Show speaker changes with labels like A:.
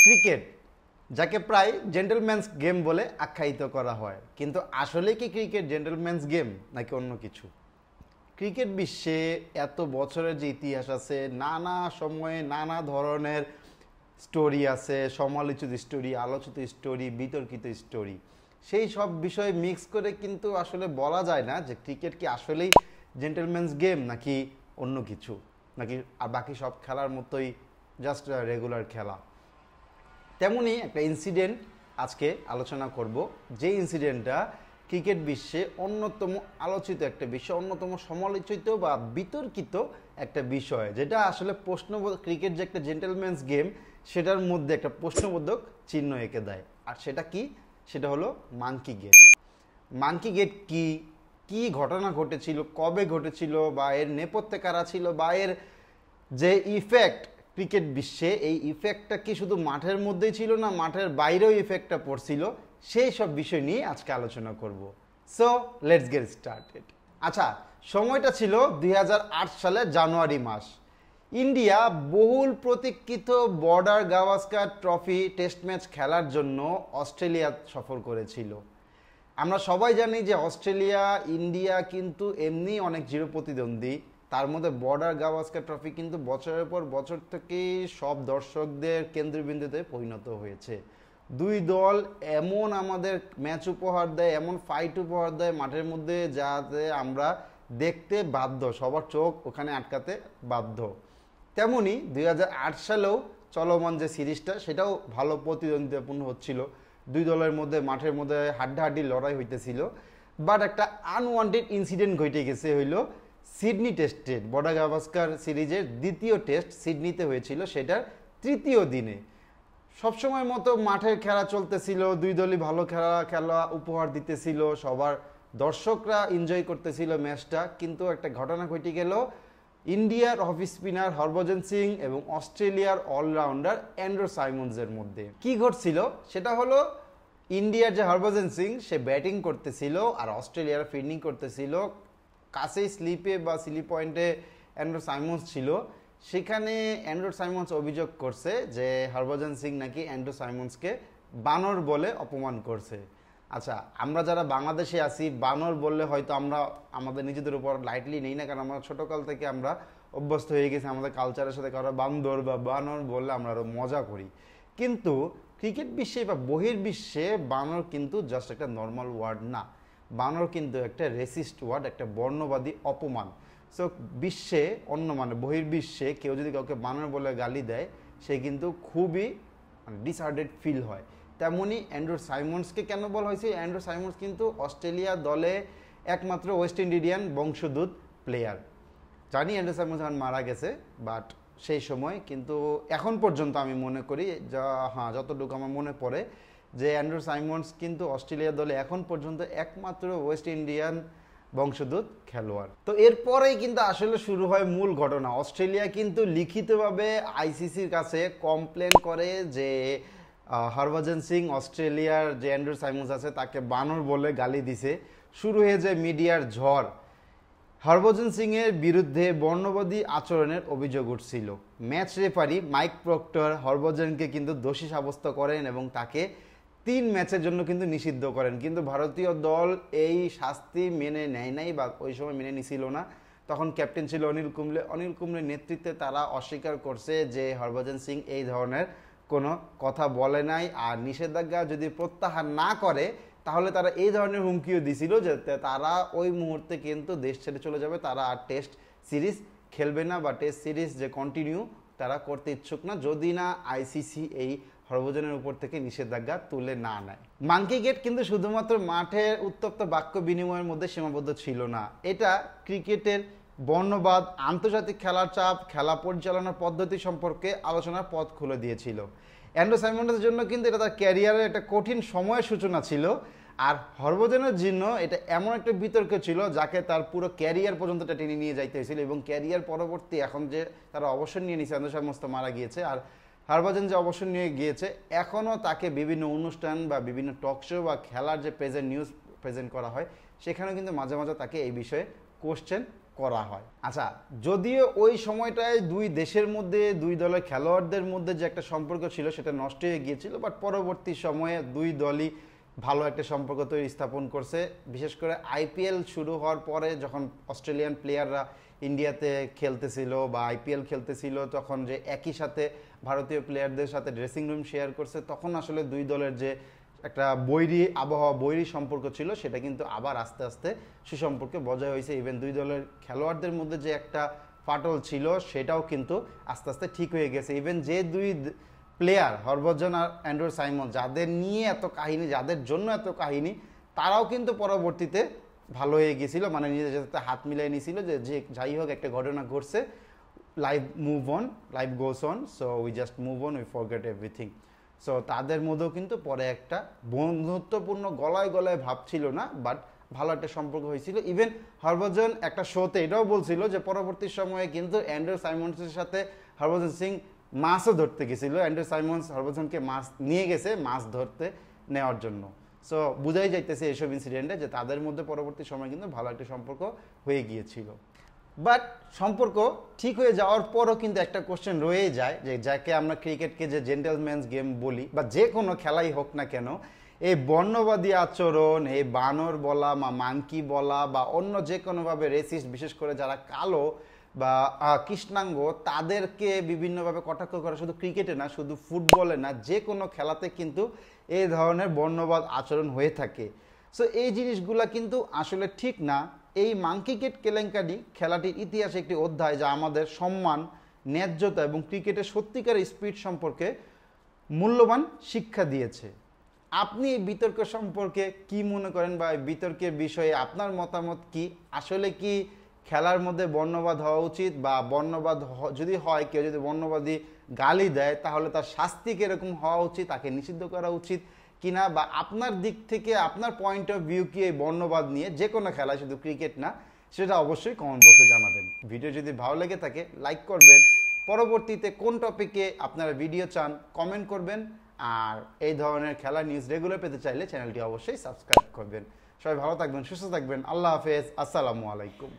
A: Cricket, যাকে প্রায় gentleman's game বলে আখ্যায়িত করা হয়, কিন্তু আসলে কি ক্রিকেট জেন্টলম্যানস গেম নাকি অন্য কিছু? ক্রিকেট বিশ্বে এত বছরের যে ইতিহাস আছে, নানা সময়ে নানা ধরনের স্টোরি আছে, সমালোচিত স্টোরি, আলোচিত স্টোরি, বিতর্কিত স্টোরি। সেই সব বিষয় মিক্স করে কিন্তু আসলে বলা যায় না যে ক্রিকেট কি আসলেই জেন্টলম্যানস গেম নাকি অন্য কিছু, নাকি আর বাকি সব খেলার মতোই জাস্ট রেগুলার খেলা। তেমনই একটা ইনসিডেন্ট আজকে আলোচনা করব, যে ইনসিডেন্টটা ক্রিকেট বিশ্বে অন্যতম আলোচিত একটা বিষয়, অন্যতম সমালোচিত বা বিতর্কিত একটা বিষয়, যেটা আসলে ক্রিকেট যে একটা জেন্টলম্যানস গেম সেটার মধ্যে একটা প্রশ্নবোধক চিহ্ন এঁকে দেয়। আর সেটা কি? সেটা হলো মাঙ্কি গেট। মাঙ্কি গেট কি, কি ঘটনা ঘটেছিল, কবে ঘটেছিল, বা এর নেপথ্যে কারা ছিল, বা এর যে ইফেক্ট ক্রিকেট বিশ্বে, এই ইফেক্টটা কি শুধু মাঠের মধ্যেই ছিল না মাঠের বাইরেও ইফেক্টটা পড়ছিল, সেই সব বিষয় নিয়ে আজকে আলোচনা করব। So let's get started. আচ্ছা, সময়টা ছিল 2008 সালের জানুয়ারি মাস। ইন্ডিয়া বহুল প্রতীক্ষিত border Gavaskar trophy test match খেলার জন্য অস্ট্রেলিয়া সফর করেছিল। আমরা সবাই জানি যে অস্ট্রেলিয়া ইন্ডিয়া কিন্তু এমনি অনেক চিরপ্রতিদ্বন্দ্বী, তার মধ্যে বর্ডার গাভাস্কার ট্রফি কিন্তু বছরের পর বছর থেকেই সব দর্শকদের কেন্দ্রবিন্দুতে পরিণত হয়েছে। দুই দল এমন আমাদের ম্যাচ উপহার দেয়, এমন ফাইট উপহার দেয় মাঠের মধ্যে, যাতে আমরা দেখতে বাধ্য, সবার চোখ ওখানে আটকাতে বাধ্য। তেমনি 2008 সালেও চলমান যে সিরিজটা, সেটাও ভালো প্রতিদ্বন্দ্বিতাপূর্ণ হচ্ছিল, দুই দলের মধ্যে মাঠের মধ্যে হাড্ডাহাড্ডি লড়াই হইতেছিল। বাট একটা আনওয়ান্টেড ইনসিডেন্ট ঘটে গেছে, হইলো সিডনি টেস্টে, বর্ডার গাভাস্কার সিরিজের দ্বিতীয় টেস্ট সিডনিতে হয়েছিল, সেটার তৃতীয় দিনে। সবসময় মতো মাঠের খেলা চলতেছিল, দুই দলই ভালো খেলা উপহার দিতেছিল, সবার দর্শকরা এনজয় করতেছিল ম্যাচটা। কিন্তু একটা ঘটনা ঘটে গেল ইন্ডিয়ার অফ স্পিনার হরভজন সিং এবং অস্ট্রেলিয়ার অলরাউন্ডার অ্যান্ড্রু সাইমন্সের মধ্যে। কি ঘটছিল সেটা হলো, ইন্ডিয়ার যে হরভজন সিং সে ব্যাটিং করতেছিল আর অস্ট্রেলিয়ার ফিল্ডিং করতেছিল। কাছেই স্লিপে বা স্লিপ পয়েন্টে অ্যান্ড্রু সাইমন্স ছিল। সেখানে অ্যান্ড্রু সাইমন্স অভিযোগ করছে যে হরভজন সিং নাকি অ্যান্ড্রু সাইমন্সকে বানর বলে অপমান করছে। আচ্ছা, আমরা যারা বাংলাদেশে আছি, বানর বললে হয়তো আমরা আমাদের নিজেদের উপর লাইটলি নেই না, কারণ আমরা ছোটকাল থেকে আমরা অভ্যস্ত হয়ে গেছি, আমাদের কালচারের সাথে কারো বান্দর বা বানর বললে আমরা আরও মজা করি। কিন্তু ক্রিকেট বিশ্বে বা বহির্বিশ্বে বানর কিন্তু জাস্ট একটা নর্মাল ওয়ার্ড না, বানর কিন্তু একটা রেসিস্ট ওয়ার্ড, একটা বর্ণবাদী অপমান। সো বিশ্বে বহির্বিশ্বে কেউ যদি কাউকে বানর বলে গালি দেয়, সে কিন্তু খুবই ডিসহার্টেড ফিল হয়। তেমনই অ্যান্ড্রু সাইমন্সকে কেন বলা হয়েছে? অ্যান্ড্রু সাইমন্স কিন্তু অস্ট্রেলিয়া দলে একমাত্র ওয়েস্ট ইন্ডিয়ান বংশোদ্ভূত প্লেয়ার। জানি অ্যান্ড্রু সাইমন্স এখন মারা গেছে, বাট সেই সময় কিন্তু এখন পর্যন্ত আমি মনে করি, যতটুকু আমার মনে পড়ে, যে অ্যান্ড্রু সাইমন্স কিন্তু অস্ট্রেলিয়া দলে এখন পর্যন্ত একমাত্র ওয়েস্ট ইন্ডিয়ান বংশোদ্ভূত খেলোয়াড়। তো এরপরেই কিন্তু আসলে শুরু হয় মূল ঘটনা। অস্ট্রেলিয়া কিন্তু লিখিতভাবে আইসিসির কাছে কমপ্লেন করে যে হরভজন সিং অস্ট্রেলিয়ার যে অ্যান্ড্রু সাইমন্স আছে তাকে বানর বলে গালি দিছে। শুরু হয়ে যায় মিডিয়ার ঝড়। হরভজন সিং এর বিরুদ্ধে বর্ণবাদী আচরণের অভিযোগ উঠছিল। ম্যাচ রেফারি মাইক প্রক্টর হরভজনকে কিন্তু দোষী সাব্যস্ত করেন এবং তাকে 3 ম্যাচের জন্য কিন্তু নিষিদ্ধ করেন। কিন্তু ভারতীয় দল এই শাস্তি মেনে নেয় নাই, বা ওই সময় মেনে নিছিল না। তখন ক্যাপ্টেন ছিল অনিল কুম্বলে। অনিল কুম্বলের নেতৃত্বে তারা অস্বীকার করছে যে হরভজন সিং এই ধরনের কোনো কথা বলে নাই, আর নিষেধাজ্ঞা যদি প্রত্যাহার না করে তাহলে তারা এই ধরনের হুমকিও দিছিল যে তারা ওই মুহূর্তে কিন্তু দেশ ছেড়ে চলে যাবে, তারা আর টেস্ট সিরিজ খেলবে না, বা টেস্ট সিরিজ যে কন্টিনিউ তারা করতে ইচ্ছুক না, যদি না আইসিসি এই হরভজনের উপর থেকে নিষেধাজ্ঞা তুলে না নেয়। মাঙ্কি গেট কিন্তু শুধুমাত্র মাঠের উত্তপ্ত বাক্য বিনিময়ের মধ্যে সীমাবদ্ধ ছিল না, এটা ক্রিকেটের বর্ণবাদ, আন্তর্জাতিক খেলার চাপ, খেলা পরিচালনার পদ্ধতি সম্পর্কে আলোচনার পথ খুলে দিয়েছিল। অ্যান্ড্রু সাইমন্সের জন্য কিন্তু এটা তার ক্যারিয়ারের একটা কঠিন সময়ের সূচনা ছিল, আর হরভজনের জন্য এটা এমন একটা বিতর্ক ছিল যাকে তার পুরো ক্যারিয়ার পর্যন্ত টেনে নিয়ে যাইতে হয়েছিল। এবং ক্যারিয়ার পরবর্তী এখন যে তারা অবসর নিয়ে নিয়েছে, অ্যান্ড্রু সাইমন্স তো মারা গিয়েছে, আর হরভজন যে অবসর নিয়ে গিয়েছে, এখনও তাকে বিভিন্ন অনুষ্ঠান বা বিভিন্ন টক শো বা খেলার যে নিউজ প্রেজেন্ট করা হয়, সেখানেও কিন্তু মাঝে মাঝে তাকে এই বিষয়ে কোশ্চেন করা হয়। আচ্ছা, যদিও ওই সময়টায় দুই দেশের মধ্যে দুই দলের খেলোয়াড়দের মধ্যে যে একটা সম্পর্ক ছিল সেটা নষ্ট হয়ে গিয়েছিল, বাট পরবর্তী সময়ে দুই দলই ভালো একটা সম্পর্ক তৈরি স্থাপন করছে। বিশেষ করে আইপিএল শুরু হওয়ার পরে যখন অস্ট্রেলিয়ান প্লেয়াররা ইন্ডিয়াতে খেলতেছিল বা আইপিএল খেলতেছিল, তখন যে একই সাথে ভারতীয় প্লেয়ারদের সাথে ড্রেসিং রুম শেয়ার করছে, তখন আসলে দুই দলের যে একটা বৈরী আবহাওয়া, বৈরী সম্পর্ক ছিল, সেটা কিন্তু আবার আস্তে আস্তে সুসম্পর্কে বজায় হয়েছে। ইভেন দুই দলের খেলোয়াড়দের মধ্যে যে একটা ফাটল ছিল সেটাও কিন্তু আস্তে আস্তে ঠিক হয়ে গেছে। ইভেন যে দুই প্লেয়ার হরভজন আর অ্যান্ড্রু সাইমন, যাদের নিয়ে এত কাহিনী, যাদের জন্য এত কাহিনী, তারাও কিন্তু পরবর্তীতে ভালো হয়ে গেছিল, মানে নিজেদের সাথে হাত মিলাই নিয়েছিল যে যাই হোক একটা ঘটনা ঘটছে, life move on, life goes on, so we just move on, we forget everything. So তাদের মধ্যেও কিন্তু পরে একটা বন্ধুত্বপূর্ণ গলায় গলায় ভাব ছিল না, বাট ভালো একটা সম্পর্ক হয়েছিল। ইভেন হরভজন একটা শোতে এটাও বলছিল যে পরবর্তী সময়ে কিন্তু অ্যান্ড্রু সাইমন্সের সাথে হরভজন সিং মাছও ধরতে গেছিল, অ্যান্ড্রু সাইমন্স হরভজনকে মাছ নিয়ে গেছে মাছ ধরতে নেওয়ার জন্য। সো বোঝাই যাইতেছে এসব ইনসিডেন্টে যে তাদের মধ্যে পরবর্তী সময় কিন্তু ভালো একটা সম্পর্ক হয়ে গিয়েছিল। বাট সম্পর্ক ঠিক হয়ে যাওয়ার পরও কিন্তু একটা কোশ্চেন রয়েই যায়, যে যাকে আমরা ক্রিকেটকে যে জেন্টেলম্যানস গেম বলি বা যে কোনো খেলাই হোক না কেন, এই বর্ণবাদী আচরণ, এই বানর বলা বা মাংকি বলা বা অন্য যে কোনোভাবে রেসিস্ট, বিশেষ করে যারা কালো বা কৃষ্ণাঙ্গ, তাদেরকে বিভিন্নভাবে কটাক্ষ করা শুধু ক্রিকেটে না, শুধু ফুটবলে না, যে কোনো খেলাতে কিন্তু এই ধরনের বর্ণবাদ আচরণ হয়ে থাকে। সো এই জিনিসগুলা কিন্তু আসলে ঠিক না। এই মাংকি কিট কেলেঙ্কারি খেলাটির ইতিহাসে একটি অধ্যায়, যা আমাদের সম্মান, ন্যায্যতা এবং ক্রিকেটের সত্যিকার স্পিরিট সম্পর্কে মূল্যবান শিক্ষা দিয়েছে। আপনি এই বিতর্ক সম্পর্কে কি মনে করেন বা এই বিতর্কের বিষয়ে আপনার মতামত কি? আসলে কি খেলার মধ্যে বর্ণবাদ হওয়া উচিত, বা বর্ণবাদ যদি হয়, কেউ যদি বর্ণবাদী গালি দেয় তাহলে তার শাস্তি কিরকম হওয়া উচিত, তাকে নিষিদ্ধ করা উচিত কিনা, বা আপনার দিক থেকে আপনার পয়েন্ট অফ ভিউ কি এই বর্ণবাদ নিয়ে যে কোনো খেলায়, শুধু ক্রিকেট না, সেটা অবশ্যই কমেন্ট বক্সে জানাবেন। ভিডিও যদি ভালো লেগে থাকে লাইক করবেন, পরবর্তীতে কোন টপিকে আপনারা ভিডিও চান কমেন্ট করবেন, আর এই ধরনের খেলা নিউজ রেগুলার পেতে চাইলে চ্যানেলটি অবশ্যই সাবস্ক্রাইব করবেন। সবাই ভালো থাকবেন, সুস্থ থাকবেন, আল্লাহ হাফেজ, আসসালামু আলাইকুম।